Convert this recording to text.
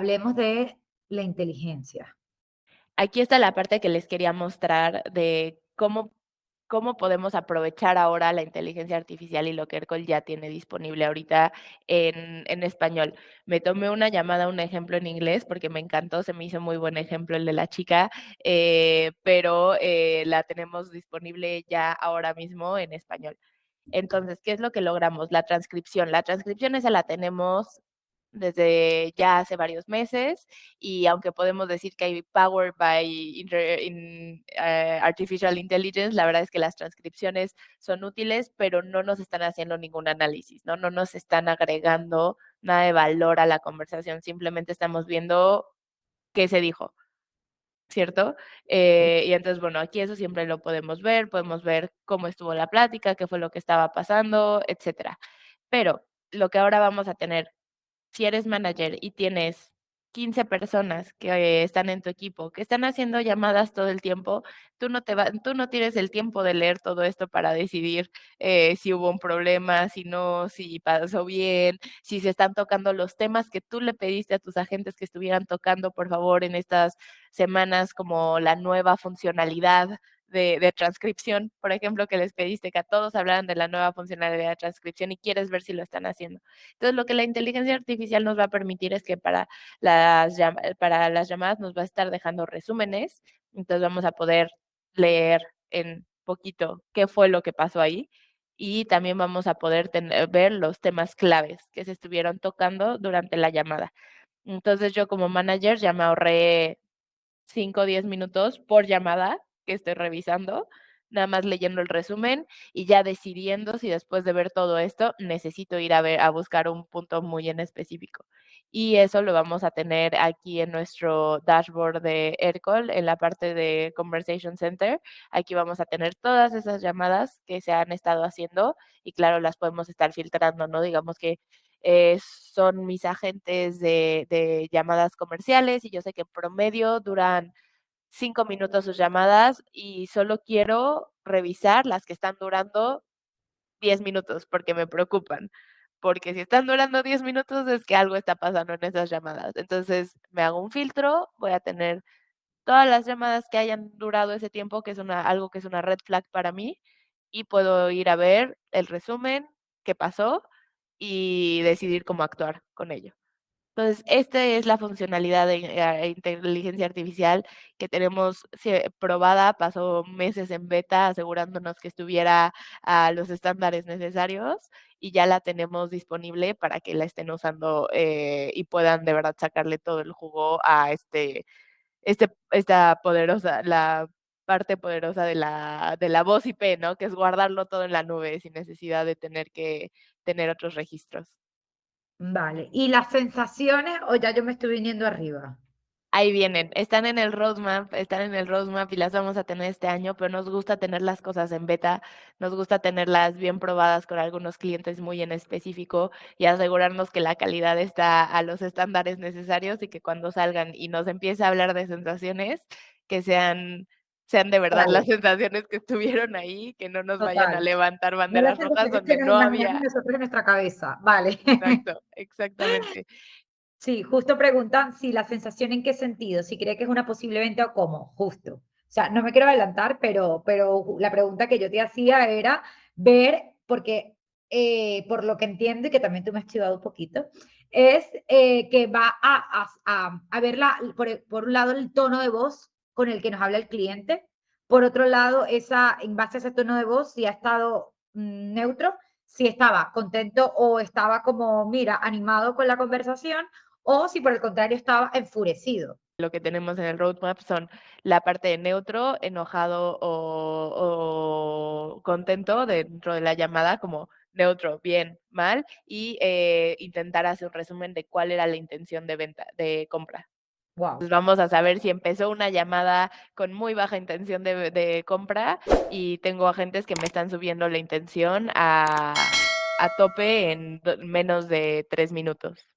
hablemos de la inteligencia. Aquí está la parte que les quería mostrar de cómo podemos aprovechar ahora la inteligencia artificial y lo que Ercol ya tiene disponible ahorita en español. Me tomé una llamada, un ejemplo en inglés, porque me encantó, se me hizo muy buen ejemplo el de la chica, pero la tenemos disponible ya ahora mismo en español. Entonces, ¿qué es lo que logramos? La transcripción. La transcripción esa la tenemos desde ya hace varios meses y aunque podemos decir que hay Power by Artificial Intelligence, la verdad es que las transcripciones son útiles, pero no nos están haciendo ningún análisis, ¿no? No nos están agregando nada de valor a la conversación, simplemente estamos viendo qué se dijo. ¿Cierto? Y entonces, bueno, aquí eso siempre lo podemos ver cómo estuvo la plática, qué fue lo que estaba pasando, etcétera. Pero lo que ahora vamos a tener si eres manager y tienes 15 personas que están en tu equipo, que están haciendo llamadas todo el tiempo, tú no tienes el tiempo de leer todo esto para decidir si hubo un problema, si no, si pasó bien, si se están tocando los temas que tú le pediste a tus agentes que estuvieran tocando, por favor, en estas semanas, como la nueva funcionalidad de transcripción, por ejemplo, que les pediste que a todos hablaran de la nueva funcionalidad de transcripción y quieres ver si lo están haciendo. Entonces, lo que la inteligencia artificial nos va a permitir es que para las llamadas nos va a estar dejando resúmenes, entonces vamos a poder leer en poquito qué fue lo que pasó ahí y también vamos a poder ver los temas claves que se estuvieron tocando durante la llamada. Entonces, yo como manager ya me ahorré 5 o 10 minutos por llamada que estoy revisando, nada más leyendo el resumen y ya decidiendo si después de ver todo esto necesito ir a buscar un punto muy en específico. Y eso lo vamos a tener aquí en nuestro dashboard de Aircall, en la parte de Conversation Center. Aquí vamos a tener todas esas llamadas que se han estado haciendo y claro, las podemos estar filtrando, ¿no? Digamos que son mis agentes de llamadas comerciales y yo sé que en promedio duran 5 minutos sus llamadas y solo quiero revisar las que están durando 10 minutos porque me preocupan. Porque si están durando 10 minutos es que algo está pasando en esas llamadas. Entonces me hago un filtro, voy a tener todas las llamadas que hayan durado ese tiempo, que es algo que es una red flag para mí, y puedo ir a ver el resumen, qué pasó y decidir cómo actuar con ello. Entonces, esta es la funcionalidad de inteligencia artificial que tenemos probada, pasó meses en beta asegurándonos que estuviera a los estándares necesarios y ya la tenemos disponible para que la estén usando y puedan de verdad sacarle todo el jugo a esta poderosa, la parte poderosa de la voz IP, ¿no? Que es guardarlo todo en la nube sin necesidad de tener que tener otros registros. Vale. ¿Y las sensaciones o ya yo me estoy viniendo arriba? Ahí vienen, están en el roadmap y las vamos a tener este año, pero nos gusta tener las cosas en beta, nos gusta tenerlas bien probadas con algunos clientes muy en específico y asegurarnos que la calidad está a los estándares necesarios y que cuando salgan y nos empiece a hablar de sensaciones, que sean de verdad las Vale, sensaciones que estuvieron ahí, que no nos vayan a total. levantar No las banderas rojas sensaciones que donde nos no imaginamos había. nosotros en nuestra cabeza. Vale. Exacto, exactamente. Sí, justo preguntan si la sensación en qué sentido, si cree que es una posible venta o cómo, justo. O sea, no me quiero adelantar, pero la pregunta que yo te hacía era ver, porque por lo que entiendo y que también tú me has chivado un poquito, es que va a ver por un lado el tono de voz con el que nos habla el cliente, por otro lado, en base a ese tono de voz, si ha estado neutro, si estaba contento o estaba como, mira, animado con la conversación o si por el contrario estaba enfurecido. Lo que tenemos en el roadmap son la parte de neutro, enojado o contento dentro de la llamada, como neutro, bien, mal, y intentar hacer un resumen de cuál era la intención de venta, de compra. Wow. Pues vamos a saber si empezó una llamada con muy baja intención de compra y tengo agentes que me están subiendo la intención a tope en menos de 3 minutos.